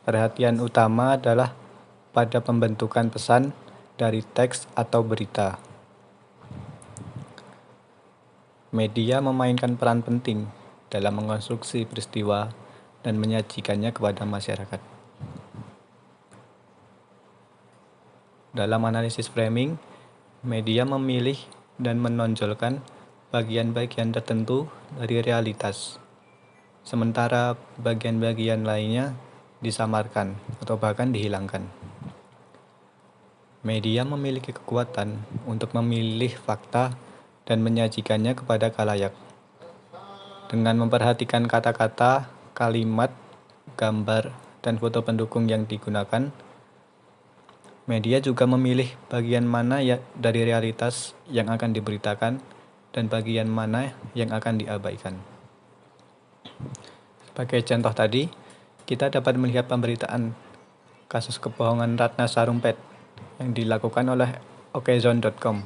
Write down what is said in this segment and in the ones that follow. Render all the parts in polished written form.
perhatian utama adalah pada pembentukan pesan dari teks atau berita. Media memainkan peran penting dalam mengonstruksi peristiwa dan menyajikannya kepada masyarakat. Dalam analisis framing, media memilih dan menonjolkan bagian-bagian tertentu dari realitas, sementara bagian-bagian lainnya disamarkan atau bahkan dihilangkan. Media memiliki kekuatan untuk memilih fakta dan menyajikannya kepada khalayak. Dengan memperhatikan kata-kata, kalimat, gambar, dan foto pendukung yang digunakan, media juga memilih bagian mana dari realitas yang akan diberitakan dan bagian mana yang akan diabaikan. Sebagai contoh tadi, kita dapat melihat pemberitaan kasus kebohongan Ratna Sarumpait yang dilakukan oleh okezone.com.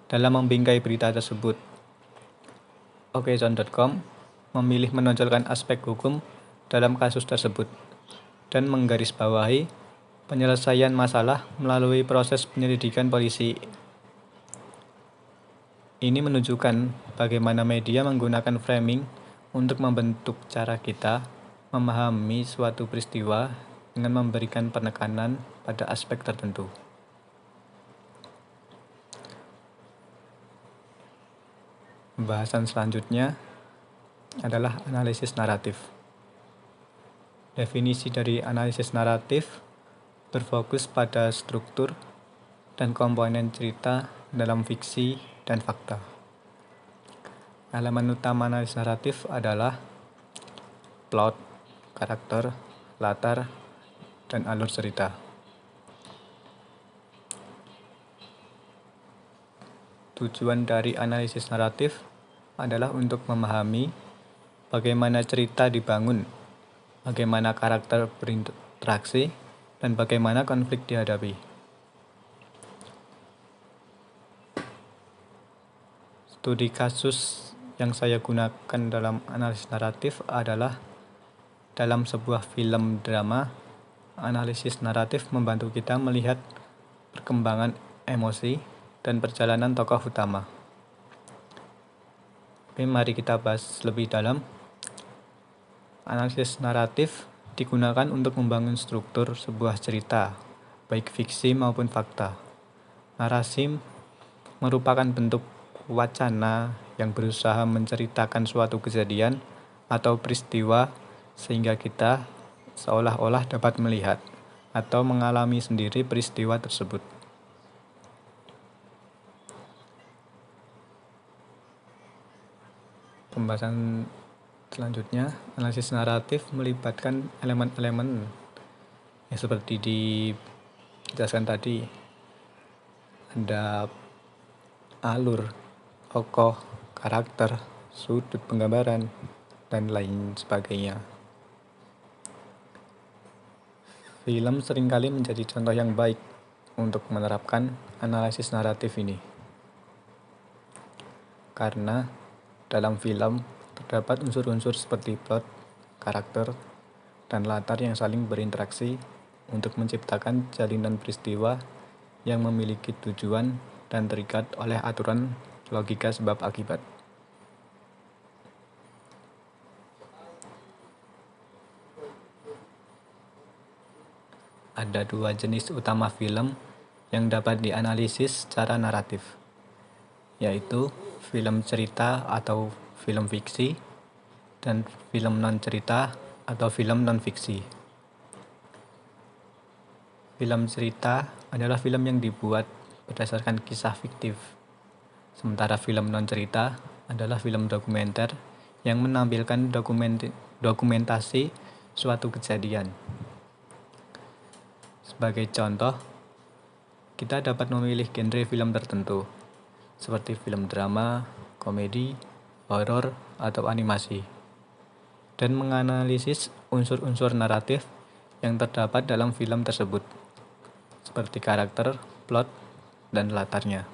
Dalam membingkai berita tersebut, okezone.com memilih menonjolkan aspek hukum dalam kasus tersebut dan menggarisbawahi penyelesaian masalah melalui proses penyelidikan polisi. Ini menunjukkan bagaimana media menggunakan framing untuk membentuk cara kita memahami suatu peristiwa dengan memberikan penekanan pada aspek tertentu. Pembahasan selanjutnya adalah analisis naratif. Definisi dari analisis naratif berfokus pada struktur dan komponen cerita dalam fiksi dan fakta. Elemen utama analisis naratif adalah plot, karakter, latar, dan alur cerita. Tujuan dari analisis naratif adalah untuk memahami bagaimana cerita dibangun, bagaimana karakter berinteraksi, dan bagaimana konflik dihadapi. Studi kasus yang saya gunakan dalam analisis naratif adalah dalam sebuah film drama. Analisis naratif membantu kita melihat perkembangan emosi dan perjalanan tokoh utama. Oke, mari kita bahas lebih dalam. Analisis naratif digunakan untuk membangun struktur sebuah cerita, baik fiksi maupun fakta. Narasi merupakan bentuk wacana yang berusaha menceritakan suatu kejadian atau peristiwa sehingga kita seolah-olah dapat melihat atau mengalami sendiri peristiwa tersebut. Pembahasan selanjutnya, analisis naratif melibatkan elemen-elemen yang seperti dijelaskan tadi. Ada alur, tokoh, karakter, sudut penggambaran, dan lain sebagainya. Film seringkali menjadi contoh yang baik untuk menerapkan analisis naratif ini. Karena dalam film terdapat unsur-unsur seperti plot, karakter, dan latar yang saling berinteraksi untuk menciptakan jalinan peristiwa yang memiliki tujuan dan terikat oleh aturan logika sebab akibat. Ada dua jenis utama film yang dapat dianalisis secara naratif, yaitu film cerita atau film fiksi dan film non-cerita atau film non-fiksi. Film cerita adalah film yang dibuat berdasarkan kisah fiktif, sementara film non-cerita adalah film dokumenter yang menampilkan dokumentasi suatu kejadian. Sebagai contoh, kita dapat memilih genre film tertentu, seperti film drama, komedi, horor, atau animasi, dan menganalisis unsur-unsur naratif yang terdapat dalam film tersebut, seperti karakter, plot, dan latarnya.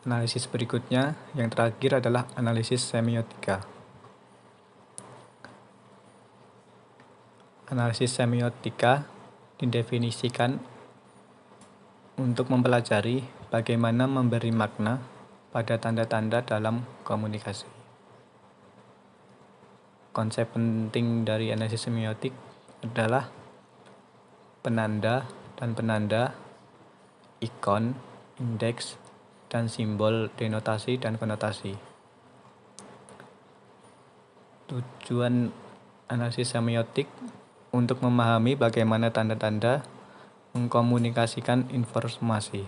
Analisis berikutnya, yang terakhir adalah analisis semiotika. Analisis semiotika didefinisikan untuk mempelajari bagaimana memberi makna pada tanda-tanda dalam komunikasi. Konsep penting dari analisis semiotik adalah penanda dan penanda, ikon, indeks, dan simbol denotasi dan konotasi. Tujuan analisis semiotik untuk memahami bagaimana tanda-tanda mengkomunikasikan informasi.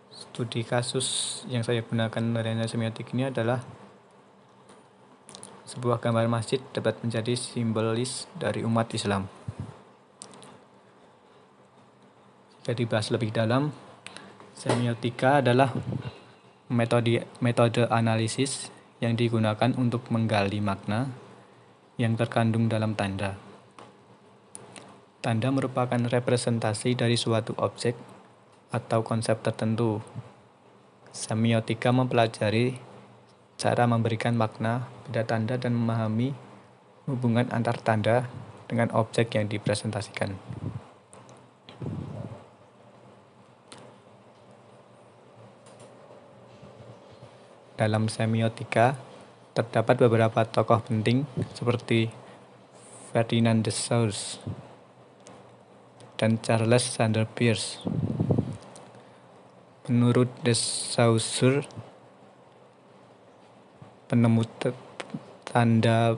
Studi kasus yang saya gunakan dari analisis semiotik ini adalah sebuah gambar masjid dapat menjadi simbolis dari umat Islam. Jika dibahas lebih dalam, semiotika adalah metode analisis yang digunakan untuk menggali makna yang terkandung dalam tanda. Tanda merupakan representasi dari suatu objek atau konsep tertentu. Semiotika mempelajari cara memberikan makna pada tanda dan memahami hubungan antar tanda dengan objek yang dipresentasikan. Dalam semiotika, terdapat beberapa tokoh penting seperti Ferdinand de Saussure dan Charles Sanders Peirce. Menurut de Saussure, penemu tanda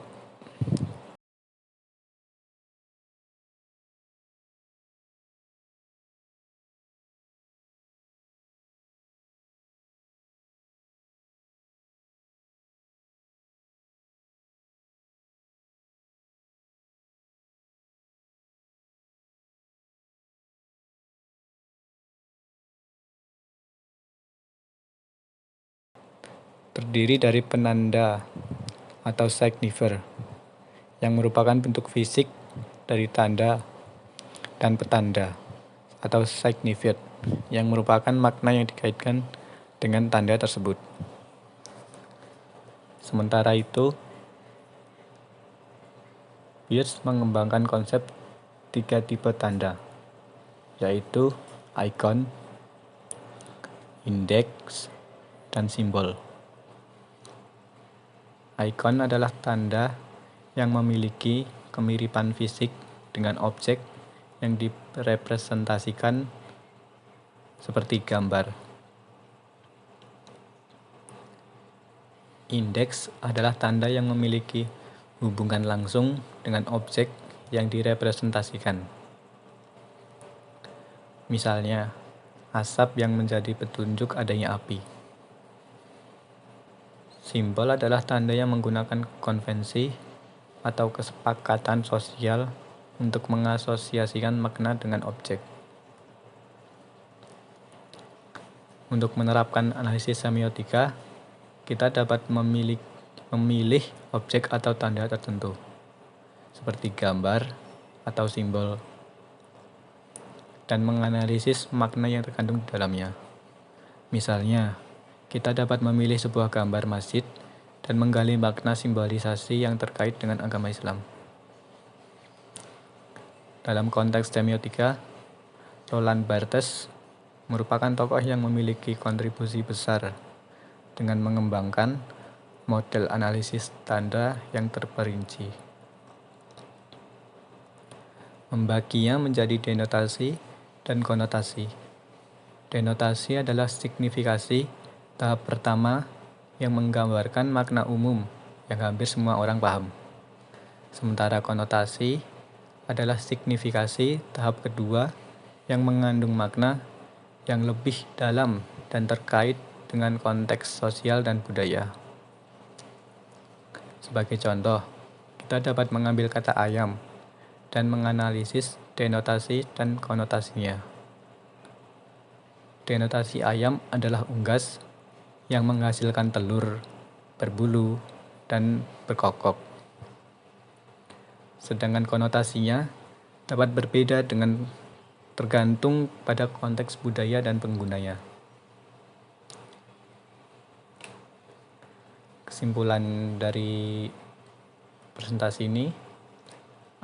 terdiri dari penanda atau signifier yang merupakan bentuk fisik dari tanda dan petanda atau signified yang merupakan makna yang dikaitkan dengan tanda tersebut. Sementara itu, Peirce mengembangkan konsep 3 tipe tanda, yaitu ikon, indeks, dan simbol. Ikon adalah tanda yang memiliki kemiripan fisik dengan objek yang direpresentasikan seperti gambar. Indeks adalah tanda yang memiliki hubungan langsung dengan objek yang direpresentasikan. Misalnya, asap yang menjadi petunjuk adanya api. Simbol adalah tanda yang menggunakan konvensi atau kesepakatan sosial untuk mengasosiasikan makna dengan objek. Untuk menerapkan analisis semiotika, kita dapat memilih objek atau tanda tertentu, seperti gambar atau simbol, dan menganalisis makna yang terkandung di dalamnya. Misalnya, kita dapat memilih sebuah gambar masjid dan menggali makna simbolisasi yang terkait dengan agama Islam. Dalam konteks semiotika, Roland Barthes merupakan tokoh yang memiliki kontribusi besar dengan mengembangkan model analisis tanda yang terperinci. Membaginya menjadi denotasi dan konotasi. Denotasi adalah signifikasi tahap pertama yang menggambarkan makna umum yang hampir semua orang paham. Sementara konotasi adalah signifikasi tahap kedua yang mengandung makna yang lebih dalam dan terkait dengan konteks sosial dan budaya. Sebagai contoh, kita dapat mengambil kata ayam dan menganalisis denotasi dan konotasinya. Denotasi ayam adalah unggas yang menghasilkan telur, berbulu, dan berkokok. Sedangkan konotasinya dapat berbeda dengan tergantung pada konteks budaya dan penggunanya. Kesimpulan dari presentasi ini,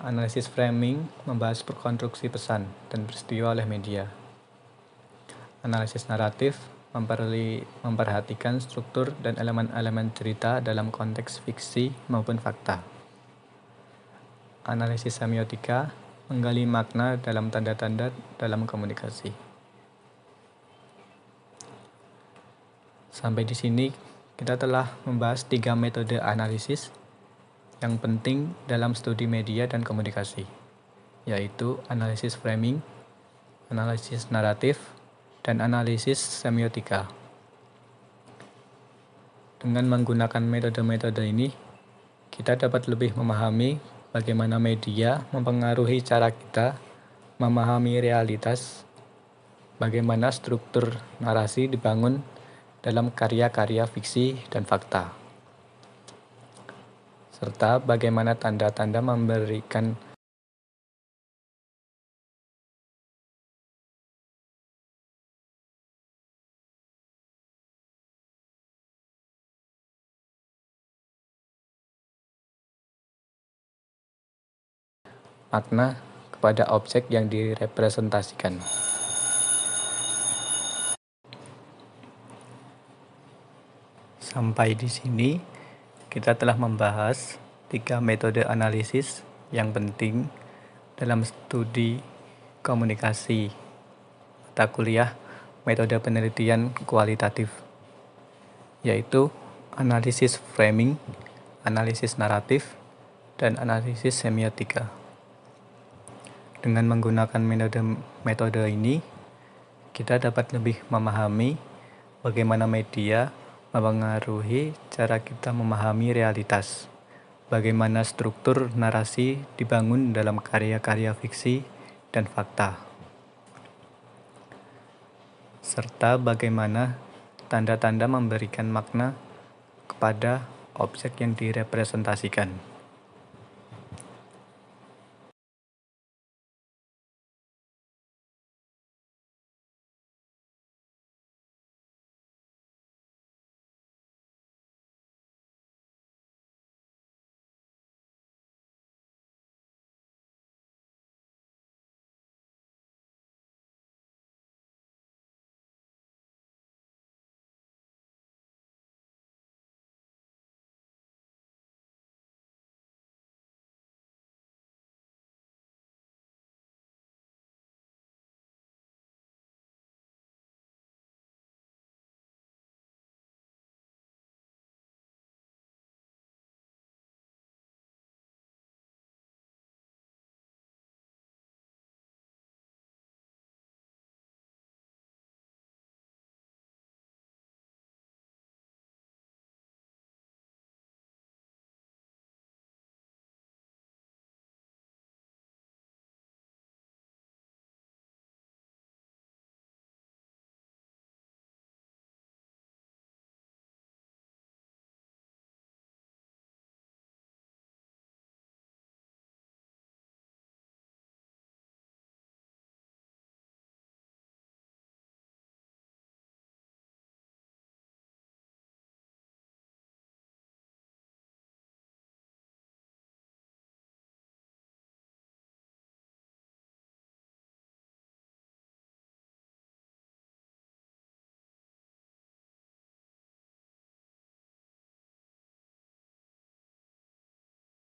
analisis framing membahas konstruksi pesan dan peristiwa oleh media. Analisis naratif memperhatikan struktur dan elemen-elemen cerita dalam konteks fiksi maupun fakta. Analisis semiotika menggali makna dalam tanda-tanda dalam komunikasi. Sampai di sini, kita telah membahas 3 metode analisis yang penting dalam studi media dan komunikasi, yaitu analisis framing, analisis naratif, dan analisis semiotika. Dengan menggunakan metode-metode ini, kita dapat lebih memahami bagaimana media mempengaruhi cara kita memahami realitas, bagaimana struktur narasi dibangun dalam karya-karya fiksi dan fakta, serta bagaimana tanda-tanda memberikan makna kepada objek yang direpresentasikan. Sampai di sini, kita telah membahas 3 metode analisis yang penting dalam studi komunikasi mata kuliah metode penelitian kualitatif, yaitu analisis framing, analisis naratif, dan analisis semiotika. Dengan menggunakan metode ini, kita dapat lebih memahami bagaimana media mempengaruhi cara kita memahami realitas, bagaimana struktur narasi dibangun dalam karya-karya fiksi dan fakta, serta bagaimana tanda-tanda memberikan makna kepada objek yang direpresentasikan.